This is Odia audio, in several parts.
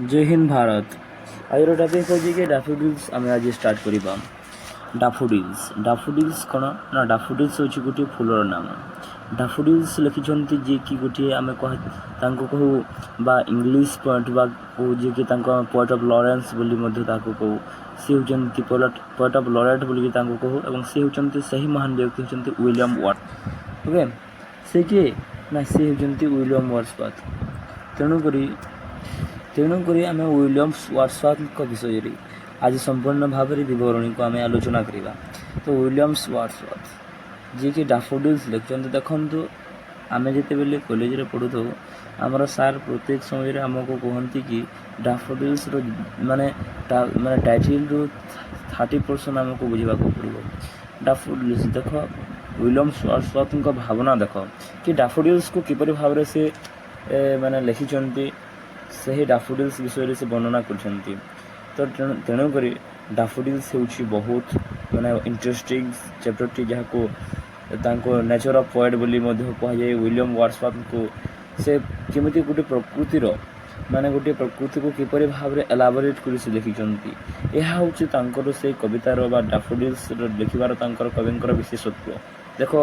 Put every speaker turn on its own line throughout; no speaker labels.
जय हिंद भारत। आज टॉपिक होची कि डैफोडिल्स आम आज स्टार्ट करिबा। डैफोडिल्स कौन ना डैफोडिल्स होची गोटे फूलर नाम। डैफोडिल्स लिखिछंती जे कि गोटे आम कहू बा इंग्लिश पॉइंट बा जे कि पोएट ऑफ लॉरेंस बोली मध्य ताको कहू। सी होचंती पोएट ऑफ लॉरेट बोली ताको कहू एवं सी होचंती सही महान व्यक्ति होचंती विलियम वर्ड्सवर्थ। ओके, से किए ना सी होचंती विलियम वर्ड्सवर्थ। तेणुकरी आम विलियम्स वर्ड्सवर्थ विषय आज संपूर्ण भाव में विवरणी को आम आलोचना करवा। तो विलियम्स वर्ड्सवर्थ जी कि डैफोडिल्स लिखते देखो आम जिते कॉलेज रे पढ़ु तो आमर सार प्रत्येक समय आमको कहती कि डैफोडिल्स माने टाइटल रु 30% आमको बुझा पड़ो। डैफोडिल्स देख विलियम्स वर्ड्सवर्थ भावना देख कि डैफोडिल्स को किपरि भाव से माने लिखिं से डैफोडिल्स विषय से वर्णना करछंती। तो तेणुक डैफोडिल्स होची बहुत माने इंटरेस्टिंग चैप्टरटी जहाँ नेचर ऑफ पोएट बोली कह जाए। विलियम वर्ड्सवर्थ को से केमिति गोटे प्रकृतिर माने गोटे प्रकृति को किपरि भाव में एलाबोरेट कर से लिखिं। यह हूँ से कवितार बा डैफोडिल्स लिखिबार कविंकर विशेषत्व। देख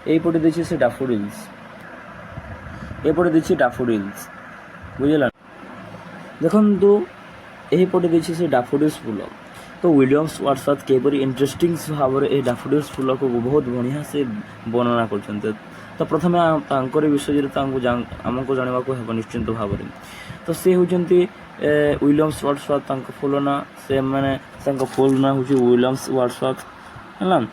यपटे देखिए से डैफोडिल्स एपटे देखिए डैफोडिल्स बुझेगा। देखो यही पटे देखिए से डैफोडिल्स फूल। तो विलियम्स वर्ड्सवर्थ केपरि इंटरेस्टिंग भाव में डैफोडिल्स फूल को बहुत बढ़िया से वर्णना कर। तो प्रथम विषय आमको जानवा हे निश्चिंत भाव में। तो सी होती विलियम्स वर्ड्सवर्थ फुल ना से माने फुल ना हूँ विलियम्स वर्ड्सवर्थ है।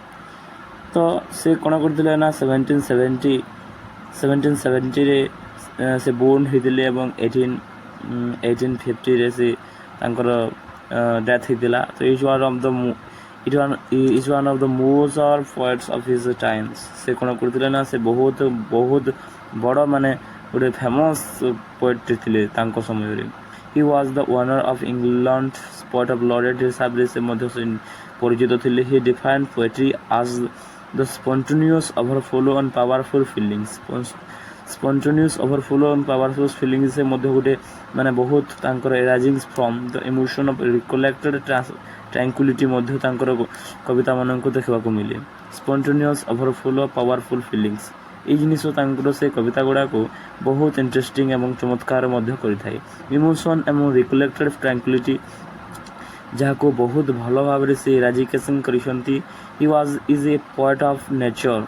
तो से कौन करते ना 1770 रे से बोर्न होते 1850 रे से डेथ होता। तो is one of the most or poets of his times. से कौन करते ना से बहुत बड़ माने गोटे फेमस पोएट थे समय। He was the honour of England poet of laureate हिसाब से परिचित थे। He defined poetry as the spontaneous overflow and powerful feelings. Spontaneous overflow and powerful feelings से गोटे माने बहुत arising from the emotion of recollected tranquillity कविता मान को देखा मिले। स्पॉन्टेनियस ओवरफ्लो पावरफुल फीलिंग्स ये जिनिस से कविता गुड़ाक बहुत इंटरेस्टिंग एवं चमत्कार करें। इमोशन एवं रिकलेक्टेड ट्रैंक्विलिटी जहाँ को बहुत भल भाव से इराडिकेशन करिसेंती। He was is a poet of nature.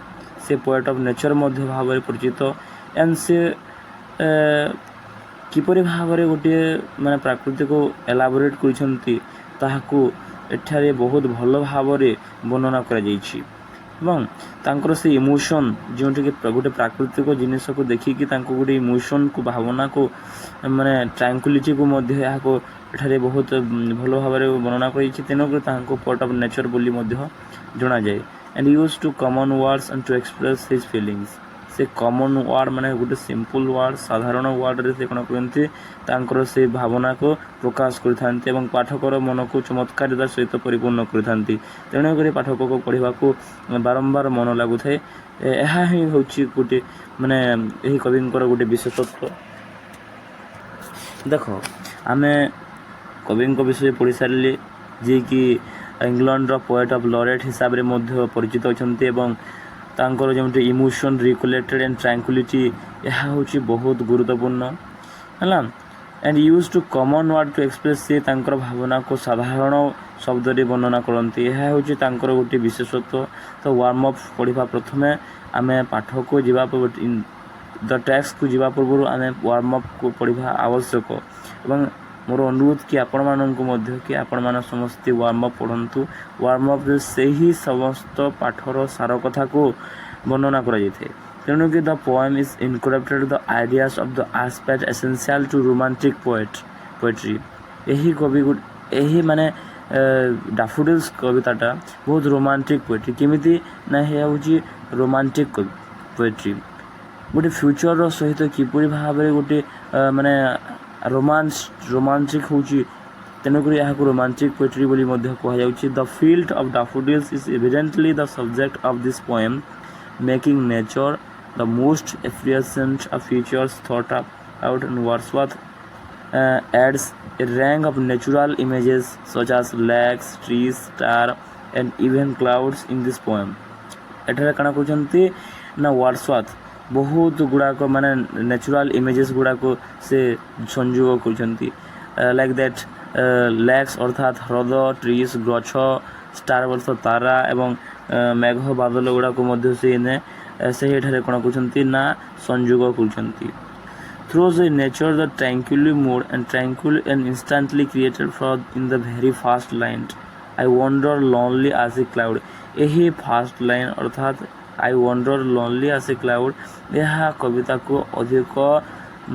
से पोएट ऑफ नेचर भाव में परिचित। एंड से किपरि भाव में गोटे माने प्रकृति को एलाबोरेट करिसेंती ताहाकू एठारे बहुत भल भाव में वर्णना करा जायछि। एवं से इमोशन जो गोटे प्राकृतिक जिनिस को देखिकी गोटे इमोशन को भावना को माने ट्रैंक्विलिटी को एठारे बहुत भल भाव में वर्णना कर। तेणुक पोएट ऑफ नेचर बोली जना जाए। And use to common words and to express his feelings. से कॉमन वर्ड माने गोटे सिंपल वर्ड साधारण वर्ड रे से कौन करते से भावना को प्रकाश करते पाठकर मन को चमत्कारिता सहित परिपूर्ण करते। तेणुक पाठक को पढ़ा को बारंबार मन लगु थाए। यह ही हूँ गोटे माने यही कविंकर गोटे विशेषत्व। देख आम कवि विषय पढ़ी सारे जी कि इंग्लैंड पोएट ऑफ लॉरेट हिसाब से परिचित अच्छा। जो इमोशन रिकलेक्टेड एंड ट्रैंक्विलिटी यह हूँ बहुत गुरुत्वपूर्ण है। And use to common word to express से भावना को साधारण शब्द रे वर्णना करते। यह हूँ गोटे विशेषत्व। तो वार्म अप पढ़ा प्रथम आम पाठ को जीवा द टेक्स्ट को जीवा पूर्व आम वार्म अप को पढ़ा आवश्यक। एवं मोर अनुरोध कि आपण मानक कि आपण मान समस्ते वार्म अप पढ़ंतु। वार्म अप से ही समस्त पाठर सार कथा को वर्णना करा जाए। तेणुक the poem is incorporated the ideas of the aspect essential to romantic poetry. यही कवि यही माने डैफोडिल्स कविताटा बहुत रोमांटिक पोएट्री केमिति ना हे हूँ रोमांटिक पोएट्री गोटे फ्यूचर सहित किपरि भाव में गोटे माने रोमांटिक हूँ। तेणुक यहाँ रोमांटिक पोएट्री बोली कह जाउछि। The field of daffodils is evidently the subject of this poem making nature the most efficient of features thought out in Wordsworth adds a range of natural images such as lakes, trees, star and even clouds in this poem. ଏଠାରେ କାଣା କହୁଛନ୍ତି ନା ୱାର୍ଡସୱାର୍ଥ ବହୁତ ଗୁଡ଼ାକ ମାନେ ନ୍ୟାଚୁରାଲ ଇମେଜେସ୍ ଗୁଡ଼ାକ ସେ ସଂଯୋଗ କରୁଛନ୍ତି ଲାଇକ୍ ଦ୍ୟାଟ୍ ଲେକ୍ସ ଅର୍ଥାତ୍ ହ୍ରଦ, ଟ୍ରିଜ୍ ଗଛ, ଷ୍ଟାର ଅର୍ଥ ତାରା ଏବଂ ମେଘ ବାଦଲ ଗୁଡ଼ାକ ମଧ୍ୟ ସେ ଏଠାରେ କ'ଣ କରୁଛନ୍ତି ନା ସଂଯୋଗ କରୁଛନ୍ତି। Through the nature the tranquil mood and instantly created from in the very first line I wander lonely as a cloud। ଏହି ଫାଷ୍ଟ ଲାଇନ୍ ଅର୍ଥାତ୍ I wander lonely as a cloud ଏହା କବିତାକୁ ଅଧିକ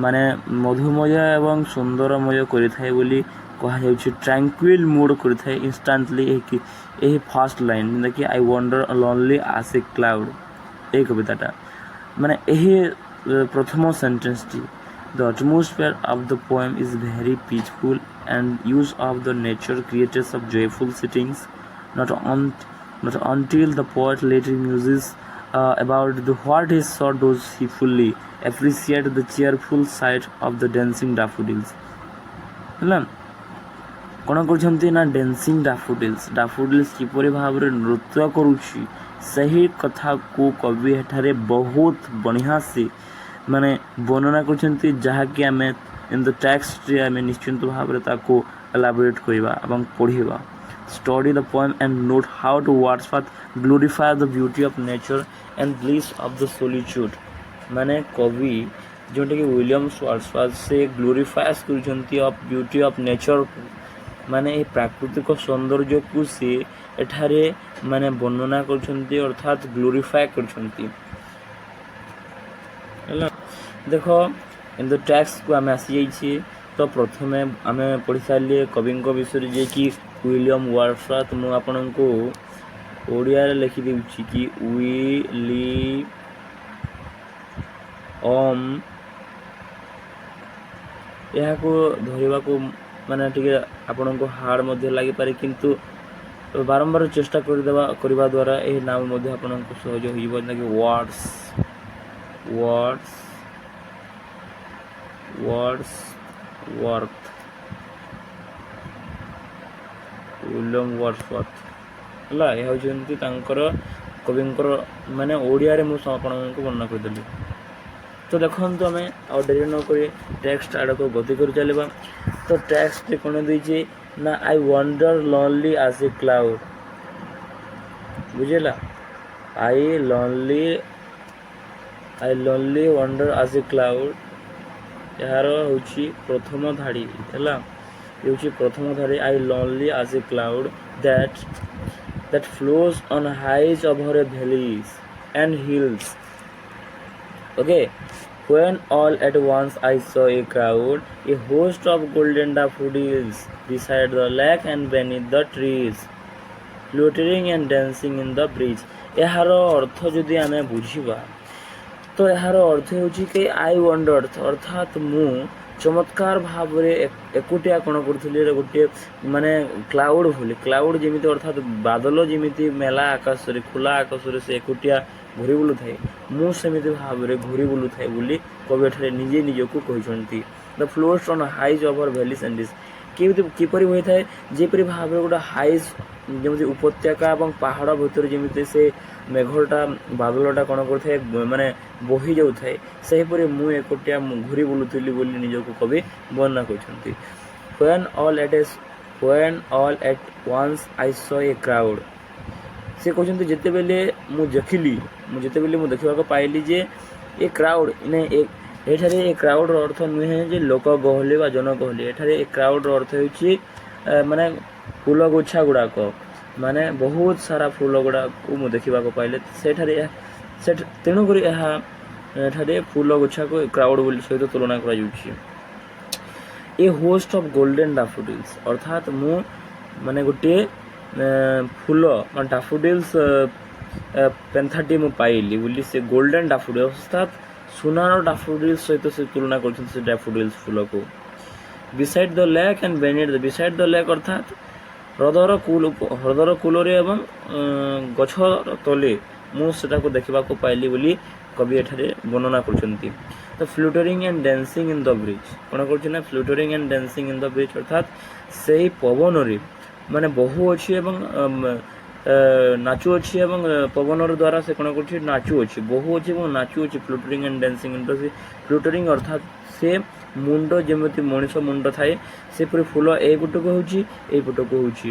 ମାନେ ମଧୁମୟ ଏବଂ ସୁନ୍ଦରମୟ କରିଥାଏ ବୋଲି କୁହାଯାଉଛି। ଟ୍ରାଙ୍କ୍ୱିଲ୍ ମୁଡ୍ କରିଥାଏ ଇନଷ୍ଟାଣ୍ଟଲି ଏହି ଫାଷ୍ଟ ଲାଇନ୍ ଯେନ୍ତାକି I wander lonely as a cloud। ଏହି କବିତାଟା ମାନେ ଏହି ପ୍ରଥମ ସେଣ୍ଟେନ୍ସଟି The atmosphere of the poem is very peaceful and use of the nature creates of joyful settings not until the poet later muses about what he saw does he fully appreciate the cheerful sight of the dancing daffodils। ହେଲା କ'ଣ କରୁଛନ୍ତି ନା ଡ୍ୟାନ୍ସିଂ ଡାଫୋଡିଲ୍ସ କିପରି ଭାବରେ ନୃତ୍ୟ କରୁଛି ସେହି କଥାକୁ କବି ଏଠାରେ ବହୁତ ବଢ଼ିଆ ସେ ମାନେ ବର୍ଣ୍ଣନା କରୁଛନ୍ତି ଯାହାକି ଆମେ ଇନ୍ ଦ ଟେକ୍ସଟରେ ଆମେ ନିଶ୍ଚିନ୍ତ ଭାବରେ ତାକୁ ଏଲାବୋରେଟ୍ କରିବା ଏବଂ ପଢ଼ିବା। Study the poem and note how to Wordsworth glorify the beauty of nature and bliss of the solitude। ମାନେ କବି ଯେଉଁଟାକି ୱିଲିୟମ୍ସ ୱାର୍ଡସୱାର୍ଥ ସେ ଗ୍ଲୋରିଫାଏସ୍ କରୁଛନ୍ତି ଅଫ୍ ବ୍ୟୁଟି ଅଫ୍ ନେଚରକୁ ମାନେ ଏହି ପ୍ରାକୃତିକ ସୌନ୍ଦର୍ଯ୍ୟକୁ ସେ ଏଠାରେ ମାନେ ବର୍ଣ୍ଣନା କରୁଛନ୍ତି ଅର୍ଥାତ୍ ଗ୍ଲୋରିଫାଏ କରୁଛନ୍ତି। ହେଲା ଦେଖ ଇନ୍ ଦ ଟେକ୍ସଟକୁ ଆମେ ଆସିଯାଇଛି ତ ପ୍ରଥମେ ଆମେ ପଢ଼ି ସାରିଲେ କବିଙ୍କ ବିଷୟରେ ଯିଏକି ୱିଲିୟମ୍ ୱାର୍ଡସୱାର୍ଥ। ମୁଁ ଆପଣଙ୍କୁ ଓଡ଼ିଆରେ ଲେଖିଦେଉଛି କି ଏହାକୁ ଧରିବାକୁ ମାନେ ଟିକେ ଆପଣଙ୍କୁ ହାର୍ଡ଼ ମଧ୍ୟ ଲାଗିପାରେ କିନ୍ତୁ ବାରମ୍ବାର ଚେଷ୍ଟା କରିବା ଦ୍ୱାରା ଏହି ନାମ ମଧ୍ୟ ଆପଣଙ୍କୁ ସହଜ ହୋଇଯିବ ଯେନ୍ତାକି ୱାର୍ଡସୱାର୍ଥ ୱିଲିୟମ୍ ୱାର୍ଡସୱାର୍ଥ ହେଲା ଏହା ହେଉଛନ୍ତି ତାଙ୍କର କବିଙ୍କର ମାନେ ଓଡ଼ିଆରେ ମୁଁ ଆପଣଙ୍କୁ ବର୍ଣ୍ଣନା କରିଦେଲି। ତ ଦେଖନ୍ତୁ ଆମେ ଆଉ ଡେରି ନକରି ଟେକ୍ସଟ ଆଡ଼କୁ ଗତି କରି ଚାଲିବା। ତ ଟେକ୍ସଟରେ କ'ଣ ଦେଇଛି ନା I wander lonely as a cloud। ବୁଝିଲା I lonely wander as a cloud ଏହାର ହେଉଛି ପ୍ରଥମ ଧାଡ଼ି ହେଲା ହେଉଛି ପ୍ରଥମ ଧାଡ଼ି I lonely as a cloud that flows on heights over valleys and hills। okay when all at once I saw a crowd a host of golden daffodils beside the lake and beneath the trees fluttering and dancing in the breeze। ଏହାର ଅର୍ଥ ଯଦି ଆମେ ବୁଝିବା ତ ଏହାର ଅର୍ଥ ହେଉଛି କି I wandered ଅର୍ଥାତ୍ ମୁଁ ଚମତ୍କାର ଭାବରେ ଏକୁଟିଆ କ'ଣ କରୁଥିଲି ଗୋଟିଏ ମାନେ କ୍ଲାଉଡ଼ ଯେମିତି ଅର୍ଥାତ୍ ବାଦଲ ଯେମିତି ମେଲା ଆକାଶରେ ଖୋଲା ଆକାଶରେ ସେ ଏକୁଟିଆ ଘୁରି ବୁଲୁଥାଏ ମୁଁ ସେମିତି ଭାବରେ ଘୁରି ବୁଲୁଥାଏ ବୋଲି କବି ଏଠାରେ ନିଜେ ନିଜକୁ କହିଛନ୍ତି। ଦ ଫ୍ଲୋଟ୍ସ ଅନ୍ ହାଇଜ୍ ଓଭର ଭ୍ୟାଲିଜ୍ ଆଣ୍ଡ ହିଲ୍ସ କିପରି ହୋଇଥାଏ ଯେପରି ଭାବରେ ଗୋଟେ ହାଇଜ୍ ଯେମିତି ଉପତ୍ୟକା ଏବଂ ପାହାଡ଼ ଭିତରେ ଯେମିତି ସେ ମେଘଟା ବାଦଲଟା କ'ଣ କରୁଥାଏ ମାନେ ବହି ଯାଉଥାଏ ସେହିପରି ମୁଁ ଏକୁଟିଆ ଘୁରି ବୁଲୁଥିଲି ବୋଲି ନିଜକୁ କବି ବର୍ଣ୍ଣନା କରିଛନ୍ତି। when all at once I saw a crowd ସେ କହୁଛନ୍ତି ଯେତେବେଳେ ମୁଁ ଦେଖିବାକୁ ପାଇଲି ଯେ ଏ କ୍ରାଉଡ଼ ଏଠାରେ ଏ କ୍ରାଉଡ଼ର ଅର୍ଥ ନୁହେଁ ଯେ ଲୋକ ଗହଳି ବା ଜନଗହଳି ଏଠାରେ ଏ କ୍ରାଉଡ଼ର ଅର୍ଥ ହେଉଛି ମାନେ ଫୁଲ ଗୁଚ୍ଛା ଗୁଡ଼ାକ ମାନେ ବହୁତ ସାରା ଫୁଲ ଗୁଡ଼ାକୁ ମୁଁ ଦେଖିବାକୁ ପାଇଲି ତେଣୁକରି ଏଠାରେ ଫୁଲ ଗୁଚ୍ଛାକୁ କ୍ରାଉଡ଼ ବୋଲି ସହିତ ତୁଳନା କରାଯାଉଛି। ଏ ହୋଷ୍ଟ ଅଫ୍ ଗୋଲ୍ଡେନ୍ ଡାଫୋଡିଲ୍ସ ଅର୍ଥାତ୍ ମୁଁ ମାନେ ଗୋଟିଏ ଫୁଲ ମାନେ ଡାଫୋଡିଲ୍ସ ପେନ୍ଥାଟି ମୁଁ ପାଇଲି ବୋଲି ସେ ଗୋଲ୍ଡେନ୍ ଡାଫୋଡିଲ୍ସ ଅର୍ଥାତ୍ ସୁନାର ଡାଫୋଡିଲ୍ସ ସହିତ ସେ ତୁଳନା କରୁଛନ୍ତି ସେ ଡାଫୋଡିଲ୍ସ ଫୁଲକୁ। Beside the lake and beneath the beside the lake ଅର୍ଥାତ୍ ହ୍ରଦର କୂଳରେ ଏବଂ ଗଛର ତଳେ ମୁଁ ସେଟାକୁ ଦେଖିବାକୁ ପାଇଲି ବୋଲି କବି ଏଠାରେ ବର୍ଣ୍ଣନା କରୁଛନ୍ତି। ତ fluttering and dancing in the breeze କ'ଣ କରୁଛି ନା fluttering and dancing in the breeze ଅର୍ଥାତ୍ ସେଇ ପବନରେ ମାନେ ବହୁଅଛି ଏବଂ ନାଚୁଅଛି ଏବଂ ପବନର ଦ୍ୱାରା ସେ କ'ଣ କରୁଛି ନାଚୁଅଛି ବହୁଅଛି ଏବଂ ନାଚୁଅଛି ଫ୍ଲୁଟରିଂ ଆଣ୍ଡ ଡ୍ୟାନ୍ସିଂ ଇନ୍ ଦ ଫ୍ଲୁଟରିଂ ଅର୍ଥାତ୍ ସେ ମୁଣ୍ଡ ଯେମିତି ମଣିଷ ମୁଣ୍ଡ ଥାଏ ସେପରି ଫୁଲ ଏଇପଟକୁ ହେଉଛି ଏଇପଟକୁ ହେଉଛି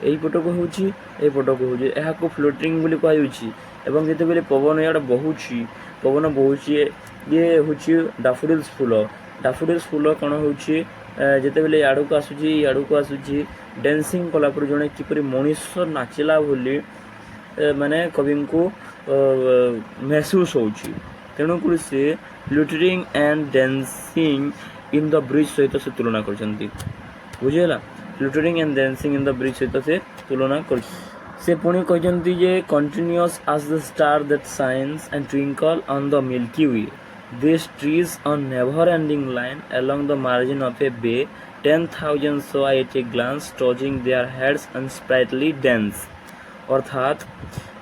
ଏଇପଟକୁ ହେଉଛି ଏଇପଟକୁ ହେଉଛି ଏହାକୁ ଫ୍ଲୁଟରିଂ ବୋଲି କୁହାଯାଉଛି ଏବଂ ଯେତେବେଳେ ପବନ ଇଆଡ଼େ ବହୁଛି ପବନ ବହୁଛି ଇଏ ହେଉଛି ଡାଫୋଡିଲ୍ସ ଫୁଲ କ'ଣ ହେଉଛି ଯେତେବେଳେ ଇଆଡ଼କୁ ଆସୁଛି ଡ୍ୟାନ୍ସିଂ କଲାପରେ ଜଣେ କିପରି ମଣିଷ ନାଚିଲା ବୋଲି ମାନେ କବିଙ୍କୁ ମେହସୁସ ହେଉଛି ତେଣୁକରି ସେ fluttering and dancing in the breeze ସହିତ ସେ ତୁଳନା କରିଛନ୍ତି ବୁଝିହେଲା fluttering and dancing in the breeze ସହିତ ସେ ତୁଳନା କରି ସେ ପୁଣି କହିଛନ୍ତି ଯେ continuous as the star that shines and twinkle on the milky way these trees on never ending line along the margin of a bay 10,000 saw at a glance tossing their heads and sprightly dance अर्थात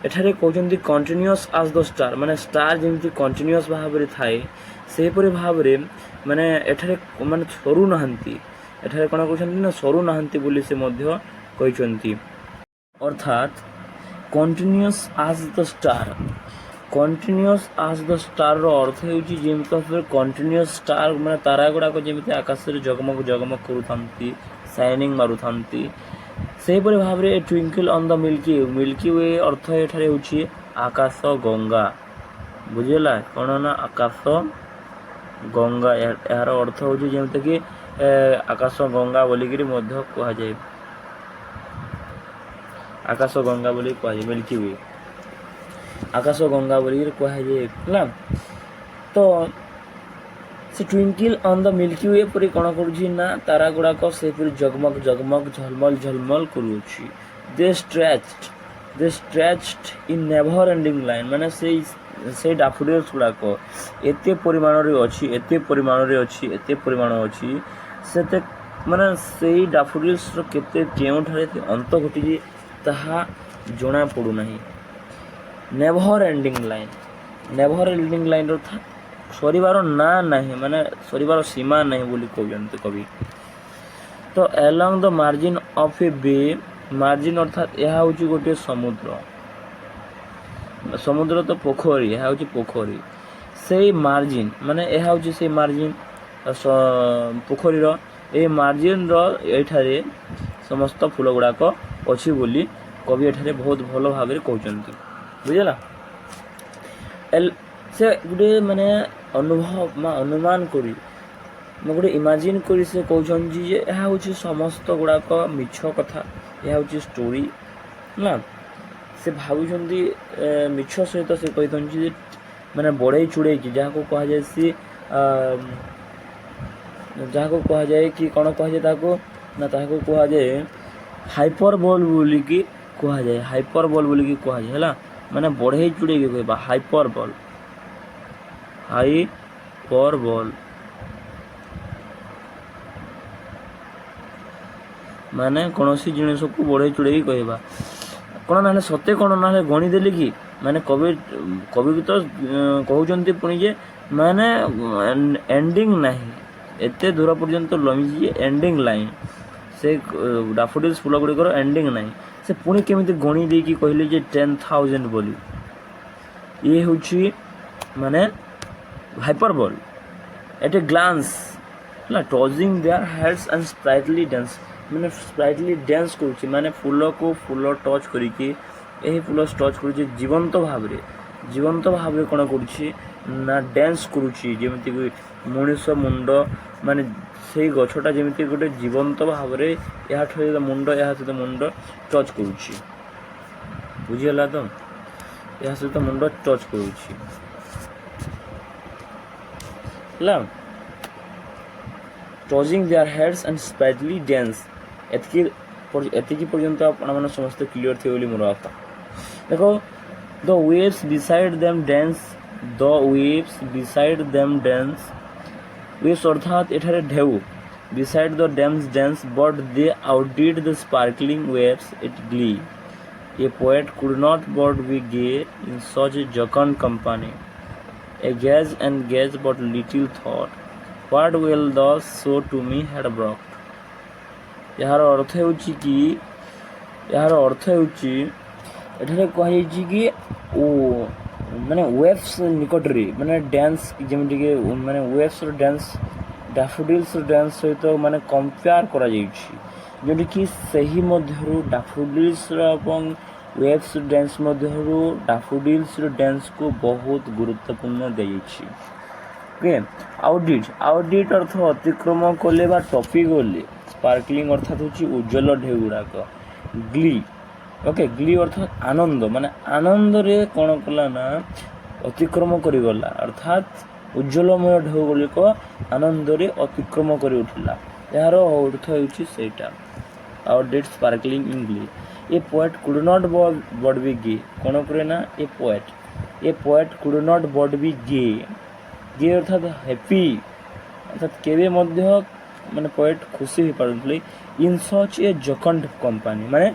एठारे कहते कंटिन्यूअस आज द स्टार माने स्टार जमी कंटिन्यूअस भाव में थाए सेपरी भाव में माने एठारे माने सरू नहांती एठारे कौन कहते ना सरू नहांती बोली से मध्य कहते अर्थात कंटिन्यूअस आज द स्टार कंटिन्यूअस आज द स्टार अर्थ होची जमी कंटिन्यूअस स्टार माने तारा गुड़ाक जमी आकाश में जगमग करूथांती शाइनिंग मारुथांती सेपरी भाव में ट्विंकल ऑन द मिल्की वे अर्थ एठारे होची आकाश गंगा बुझेला कौन ना आकाश गंगा यार अर्थ होची जमी कि आकाश गंगा बोलिकी मध्य कह जाए आकाश गंगा बोली कह जाए मिल्की वे आकाश गंगा बोली कह जाए तो से twinkle on the milky way पर कौन करुना तारा गुड़ाक से जगमग झलमल करुच्छी they stretched in never ending line माने से डाफोडिल्स गुड़ाक एते परिमाण अच्छी से माने से डाफोडिल्स केते केउठारे अंत घटी ताहा जना पड़ूना नेवर एंडिंग लाइन अर्थात सरिबार ना नहीं माने सरिबार सीमा नहीं बोली कहते कवि तो along the margin of a bay margin अर्थात यह हूँ गोटे समुद्र तो पोखरी यह हूँ पोखरी से मार्जिन माने यह हूँ से मार्जिन पोखरीर ए मार्जिन रे समस्त फूल गुड़ाक अच्छी बोली कवि एठारे बहुत भल भाव कहते बुझेला से गोटे माने अनुभव अनुमान करी गोटे इमाजिन करी से कहते यह हूँ समस्त गुड़ाक मिछ कथा यह हूँ स्टोरी ना से भावुंट मिछ सहित से कहते माने बढ़े चुड़े जहाँ को कह जाए जहाँ को कह जाए कि कौन कह जाए ना कह जाए हाइपरबोल बोलिकी कह जाए हाइपरबोल बोलिकी कह जाए है माने बढ़े चुड़े कहवा हाइपरबोल माने कौन सी जिनिस को बढ़े चुड़े कहवा कौन ना सत्य कौन ना गणीदेली कि माने कवि तो कहते पुणी जे माने एंडिंग नहीं एते दूर पर्यंत लमिजी एंडिंग लाइन से डाफोडिल्स फूल गुड़िकर एंडिंग नहीं से पुणी केमिति गणी देकी कहले जे 10,000 बोली ये हूँ माने हाइपरबोल एट ए ग्लांस ना tossing their heads and sprightly dance माने स्प्राइटली डांस करुच्ची माने फूल को फूल टच करिकी यही फूल टच करुच्ची जीवंत भाव में कौन करुच्ची ना डांस करुच्ची जेमिति मनुष्य मुंड माने से गछटा जेमिति गोटे जीवंत भाव में या मुंड या सहित मुंड टच करुच्ची बुझीगला तो या सहित मुंड टच करुच्ची touching their heads and sprightly dance एतिकी पर्यंत आपने समस्त क्लियर थे बोली मोर आशा देखो the waves beside them dance waves अर्थात एठारे ढेउ beside the dams dance but they outdid the sparkling waves it glee a poet could not but be gay in such a jocund company A gaze and gaze but little thought. What will the so to me had brought? ଏହାର ଅର୍ଥ ହେଉଛି କି ଏଠାରେ କୁହାଯାଇଛି କି ଓ ମାନେ ୱେଭ୍ସ ନିକଟରେ ମାନେ ଡ୍ୟାନ୍ସ ଯେମିତିକି ମାନେ ୱେଭ୍ସର ଡ୍ୟାନ୍ସ ଡାଫୋଡିଲ୍ସର ଡ୍ୟାନ୍ସ ସହିତ ମାନେ କମ୍ପେୟାର କରାଯାଇଛି, ଯେଉଁଠିକି ସେହି ମଧ୍ୟରୁ ଡାଫୋଡିଲ୍ସର ଏବଂ ୱେଭ୍ସ ଡ୍ୟାନ୍ସ ମଧ୍ୟରୁ ଡାଫୋଡିଲ୍ସର ଡ୍ୟାନ୍ସକୁ ବହୁତ ଗୁରୁତ୍ୱପୂର୍ଣ୍ଣ ଦିଆଯାଇଛି। ଓକେ, ଆଉଡିଟ୍ ଅର୍ଥ ଅତିକ୍ରମ କଲେ ବା ଟପି ଗଲେ। ସ୍ପାର୍କଲିଂ ଅର୍ଥାତ୍ ହେଉଛି ଉଜ୍ଜଳ ଢେଉ ଗୁଡ଼ାକ। ଗ୍ଲି ଅର୍ଥାତ୍ ଆନନ୍ଦ, ମାନେ ଆନନ୍ଦରେ କ'ଣ କଲା ନା ଅତିକ୍ରମ କରିଗଲା, ଅର୍ଥାତ୍ ଉଜ୍ଜଳମୟ ଢେଉ ଗୁଡ଼ିକ ଆନନ୍ଦରେ ଅତିକ୍ରମ କରି ଉଠିଲା। ଏହାର ଅର୍ଥ ହେଉଛି ସେଇଟା। Outdid sparkling in glee. A poet could not but be gay. କ'ଣ କରେ ନା a poet could not but be gay ଅର୍ଥାତ୍ ହ୍ୟାପି, ଅର୍ଥାତ୍ କେବେ ମଧ୍ୟ ମାନେ ପୋଏଟ୍ ଖୁସି ହୋଇପାରୁଥିଲେ। In such a jocund company, ମାନେ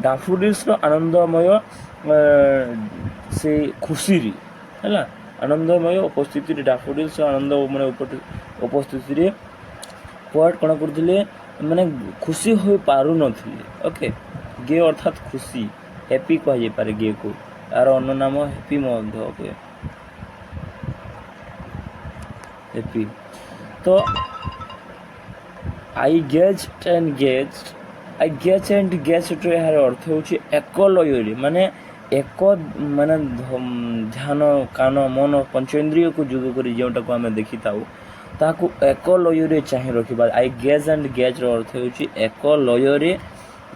ଡାଫୋଡିଲ୍ସର ଆନନ୍ଦମୟ ସେ ଖୁସିରେ ହେଲା, ଆନନ୍ଦମୟ ଉପସ୍ଥିତିରେ ଡାଫୋଡିଲ୍ସର ଆନନ୍ଦମୟ ଉପସ୍ଥିତିରେ ପୋଏଟ୍ କ'ଣ କରୁଥିଲେ ମାନେ ଖୁସି ହୋଇପାରୁନଥିଲେ। ଓକେ, গে ଅର୍ଥାତ୍ ଖୁସି, ହ୍ୟାପି କୁହାଯାଇପାରେ ଗେକୁ, ଏହାର ଅନ୍ୟ ନାମ ହ୍ୟାପି ମଧ୍ୟ। Okay, happy. ତ ଆଇ ଗେଜ୍ଡ ଆଣ୍ଡ ଗେଜ୍ଡ ଏହାର ଅର୍ଥ ହେଉଛି ଏକ ଲୟରେ, ମାନେ ଧ୍ୟାନ, କାନ, ମନ, ପଞ୍ଚେନ୍ଦ୍ରିୟକୁ ଯୋଗ କରି ଯେଉଁଟାକୁ ଆମେ ଦେଖିଥାଉ ତାହାକୁ ଏକ ଲୟରେ ଚାହିଁ ରଖିବା। ଆଇ ଗେଜ୍ ଆଣ୍ଡ ଗେଜ୍ର ଅର୍ଥ ହେଉଛି ଏକ ଲୟରେ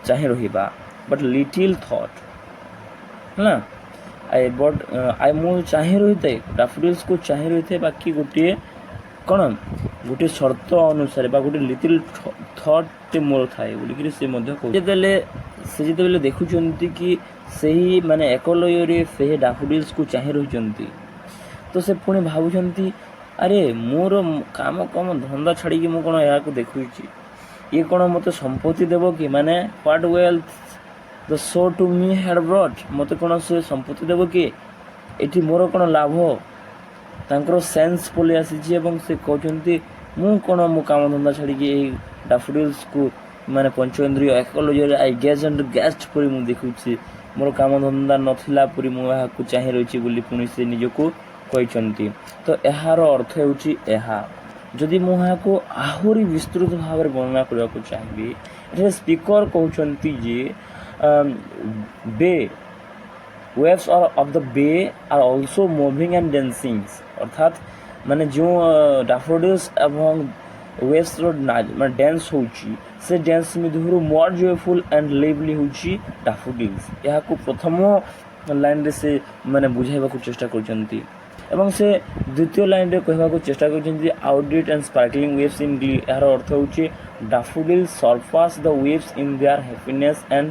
ଚାହିଁ ରହିବା। ବଟ୍ ଲିଟିଲ୍ ଥଟ୍ ହେଲା, ମୁଁ ଚାହିଁ ରହିଥାଏ, ଡାଫୋଡିଲ୍ସକୁ ଚାହିଁ ରହିଥାଏ, ବାକି ଗୋଟିଏ ସର୍ତ୍ତ ଅନୁସାରେ ବା ଗୋଟେ ଲିଟିଲ୍ ଥଟ୍ ମୋର ଥାଏ ବୋଲିକିରି ସେ ମଧ୍ୟ କହୁଛି। ଯେତେବେଳେ ଦେଖୁଛନ୍ତି କି ସେହି ମାନେ ଏକ ଲୟରେ ସେହି ଡାଫୋଡିଲ୍ସକୁ ଚାହିଁ ରହିଛନ୍ତି, ତ ସେ ପୁଣି ଭାବୁଛନ୍ତି ଆରେ ମୋର କାମ ଧନ୍ଦା ଛାଡ଼ିକି ମୁଁ କ'ଣ ଏହାକୁ ଦେଖୁଛି, ଇଏ କ'ଣ ମୋତେ ସମ୍ପତ୍ତି ଦେବ କି, ମାନେ what wealth the show to me had brought, ମୋତେ କ'ଣ ସେ ସମ୍ପତ୍ତି ଦେବ କି, ଏଠି ମୋର କ'ଣ ଲାଭ। ତାଙ୍କର ସେନ୍ସ ପଳେଇ ଆସିଛି ଏବଂ ସେ କହୁଛନ୍ତି ମୁଁ କ'ଣ ମୋ କାମଧନ୍ଦା ଛାଡ଼ିକି ଏଇ ଡାଫୋଡିଲ୍ସକୁ ମାନେ ପଞ୍ଚେନ୍ଦ୍ରିୟ ଏକ ଲୟରେ ଆଇ ଗେଜ୍ ଆଣ୍ଡ ଗେଜ୍ଡ ପରି ମୁଁ ଦେଖୁଛି, ମୋର କାମଧନ୍ଦା ନଥିଲା ପରି ମୁଁ ଏହାକୁ ଚାହିଁ ରହିଛି ବୋଲି ପୁଣି ସେ ନିଜକୁ କହିଛନ୍ତି। ତ ଏହାର ଅର୍ଥ ହେଉଛି ଏହା। ଯଦି ମୁଁ ଏହାକୁ ଆହୁରି ବିସ୍ତୃତ ଭାବରେ ବର୍ଣ୍ଣନା କରିବାକୁ ଚାହିଁବି, ଏଠାରେ ସ୍ପିକର କହୁଛନ୍ତି ଯେ waves of the bay are also moving and dancing, ଅର୍ଥାତ୍ ମାନେ ଯେଉଁ ଡାଫୋଡିଲ୍ସ ଏବଂ ୱେଭ୍ସର ମାନେ ଡ୍ୟାନ୍ସ ହେଉଛି, ସେ ଡ୍ୟାନ୍ସ ମଧ୍ୟରୁ ମୋର୍ ଜୟଫୁଲ୍ ଆଣ୍ଡ ଲିଭଲି ହେଉଛି ଡାଫୋଡିଲ୍ସ। ଏହାକୁ ପ୍ରଥମ ଲାଇନ୍ରେ ସେ ମାନେ ବୁଝାଇବାକୁ ଚେଷ୍ଟା କରୁଛନ୍ତି ଏବଂ ସେ ଦ୍ୱିତୀୟ ଲାଇନ୍ରେ କହିବାକୁ ଚେଷ୍ଟା କରିଛନ୍ତି outdid and sparkling waves in glee. ଏହାର ଅର୍ଥ ହେଉଛି daffodils surpass the waves in their happiness and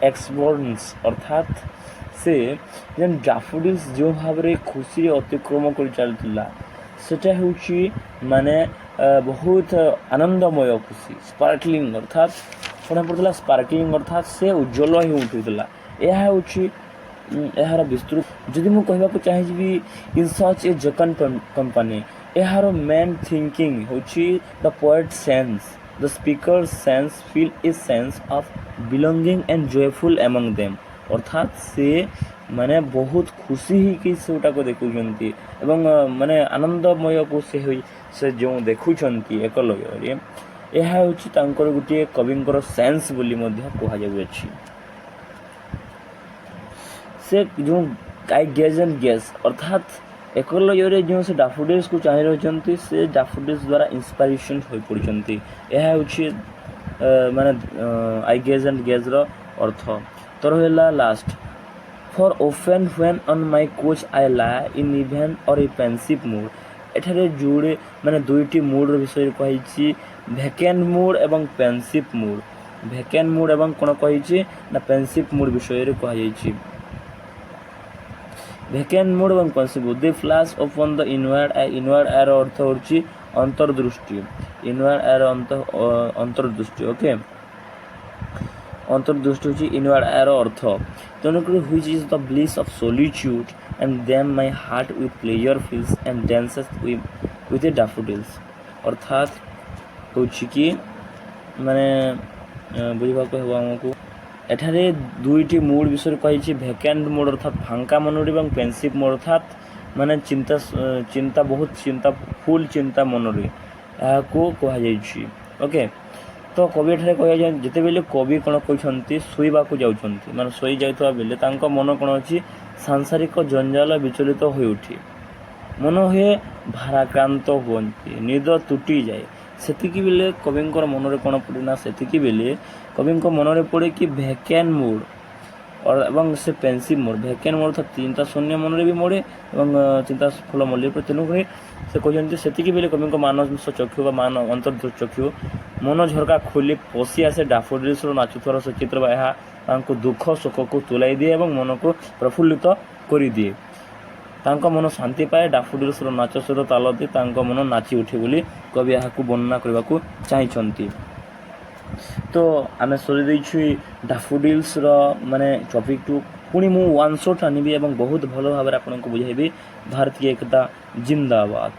exuberance, ଅର୍ଥାତ୍ ସେ ଯେନ୍ ଡାଫୋଡିଲ୍ସ ଯେଉଁ ଭାବରେ ଖୁସିରେ ଅତିକ୍ରମ କରି ଚାଲିଥିଲା ସେଟା ହେଉଛି ମାନେ ବହୁତ ଆନନ୍ଦମୟ ଖୁସି। ସ୍ପାର୍କଲିଂ ଅର୍ଥାତ୍ କ'ଣ ପଡ଼ୁଥିଲା, ସ୍ପାର୍କଲିଂ ଅର୍ଥାତ୍ ସେ ଉଜ୍ଜଳ ହିଁ ଉଠୁଥିଲା। ଏହା ହେଉଛି ଏହାର ବିସ୍ତୃତ। ଯଦି ମୁଁ କହିବାକୁ ଚାହିଁବି in such a jocund company, ଏହାର ମେନ୍ ଥିଙ୍କିଂ ହେଉଛି the poet sense the speaker sense feel a sense of belonging and joyful among them, ଅର୍ଥାତ୍ ସେ ମାନେ ବହୁତ ଖୁସି ହେଇକି ସେଟାକୁ ଦେଖୁଛନ୍ତି ଏବଂ ମାନେ ଆନନ୍ଦମୟକୁ ସେ ଯେଉଁ ଦେଖୁଛନ୍ତି ଏକ ଲୟରେ, ଏହା ହେଉଛି ତାଙ୍କର ଗୋଟିଏ କବିଙ୍କର ସେନ୍ସ ବୋଲି ମଧ୍ୟ କୁହାଯାଉଅଛି। ସେ ଯେଉଁ ଆଇ ଗେଜ୍ ଆଣ୍ଡ ଗେଜ୍ ଅର୍ଥାତ୍ ଏକ ଲୟରେ ଯେଉଁ ସେ ଡାଫୋଡିଲ୍ସକୁ ଚାହିଁ ରହିଛନ୍ତି, ସେ ଡାଫୋଡିଲ୍ସ ଦ୍ୱାରା ଇନ୍ସପାଇରେସନ୍ ହୋଇପଡ଼ିଛନ୍ତି। ଏହା ହେଉଛି ମାନେ ଆଇ ଗେଜ୍ ଆଣ୍ଡ ଗେଜ୍ର ଅର୍ଥ। ତ ରହିଲା last, for often when on my couch I lie in even or a pensive mood. ଏଠାରେ ଯୋଡ଼େ ମାନେ ଦୁଇଟି ମୁଡ଼୍ର ବିଷୟରେ କହିଛି, ଭେକେଣ୍ଟ ମୁଡ୍ ଏବଂ ପେନ୍ସିଭ୍ ମୁଡ୍। ଭେକେଣ୍ଟ ମୁଡ୍ ଏବଂ କ'ଣ କହିଛି ନା ପେନ୍ସିଭ୍ ମୁଡ୍ ବିଷୟରେ କୁହାଯାଇଛି। ଭେକେଣ୍ଟ ମୁଡ୍ ଏବଂ pensive mood they flash upon the inward eye. Inward ଆର ଅର୍ଥ ହେଉଛି ଅନ୍ତର୍ଦୃଷ୍ଟି, ଇନୱାର୍ଡ ଆର ଅନ୍ତର୍ଦୃଷ୍ଟି। ଓକେ, ଅନ୍ତର୍ଦୃଷ୍ଟି ହେଉଛି ଇନୱାର୍ଡ଼, ଏହାର ଅର୍ଥ ତେଣୁକରି which is the bliss of solitude and them my heart with pleasure fills and dances with a daffodils. ଅର୍ଥାତ୍ ହେଉଛି କି ମାନେ ବୁଝିବାକୁ ହେବ ଆମକୁ ଏଠାରେ ଦୁଇଟି ମୁଡ୍ ବିଷୟରେ କହିଛି। ଭେକାଣ୍ଟ ମୁଡ୍ ଅର୍ଥାତ୍ ଫାଙ୍କା ମନରେ ଏବଂ ପେନ୍ସିଭ୍ ମୁଡ୍ ଅର୍ଥାତ୍ ମାନେ ଚିନ୍ତା ବହୁତ ଫୁଲ୍ ଚିନ୍ତା ମନରେ ଏହାକୁ କୁହାଯାଇଛି। ଓକେ, ତ କବି ଏଠାରେ କହିବା ଯେତେବେଳେ କବି କ'ଣ କହିଛନ୍ତି ଶୋଇବାକୁ ଯାଉଛନ୍ତି, ମାନେ ଶୋଇ ଯାଉଥିବା ବେଳେ ତାଙ୍କ ମନ କ'ଣ ଅଛି ସାଂସାରିକ ଜଞ୍ଜାଳ ବିଚଳିତ ହୋଇଉଠି ମନ ହୁଏ ଭାରାକ୍ରାନ୍ତ ହୁଅନ୍ତି, ନିଦ ତୁଟିଯାଏ। ସେତିକି ବେଳେ କବିଙ୍କର ମନରେ କ'ଣ ପଡ଼େ ନା ସେତିକି ବେଳେ କବିଙ୍କ ମନରେ ପଡ଼େ କି ଭେକାଣ୍ଟ ମୁଡ୍ ଏବଂ ସେ ପେନ୍ସିଭ୍ ମୁଡ୍। ଭେକାଣ୍ଟ ମୁଡ୍ ଅର୍ଥାତ୍ ଚିନ୍ତା ଶୂନ୍ୟ ମନରେ ବି ମଡ଼େ ଏବଂ ଚିନ୍ତା ଫଳ ମଲ୍ଲିକ। ତେଣୁକରି ସେ କହିଛନ୍ତି ସେତିକି ବେଳେ କବିଙ୍କ ମାନସ ଚକ୍ଷୁ ବା ଅନ୍ତର୍ଚକ୍ଷୁ ମନ ଝରକା ଖୋଲି ପଶି ଆସେ ଡାଫୋଡିଲ୍ସର ନାଚୁଥିବାର ସେ ଚିତ୍ର ବା ଏହା ତାଙ୍କୁ ଦୁଃଖ ଶୋକକୁ ତୁଲାଇ ଦିଏ ଏବଂ ମନକୁ ପ୍ରଫୁଲ୍ଲିତ କରିଦିଏ। ତାଙ୍କ ମନ ଶାନ୍ତି ପାଏ, ଡାଫୋଡିଲ୍ସର ନାଚ ସହିତ ତାଳ ଦେଇ ତାଙ୍କ ମନ ନାଚି ଉଠେ ବୋଲି କବି ଏହାକୁ ବର୍ଣ୍ଣନା କରିବାକୁ ଚାହିଁଛନ୍ତି। ତ ଆମେ ସରି ଦେଇଛୁ ଡାଫୋଡିଲ୍ସର ମାନେ ଟପିକ୍ଟୁ। ପୁଣି ମୁଁ ୱାନ୍ ସଟ୍ ଆଣିବି ଏବଂ ବହୁତ ଭଲ ଭାବରେ ଆପଣଙ୍କୁ ବୁଝାଇବି। ଭାରତୀୟ ଏକତା ଜିନ୍ଦାବାଦ।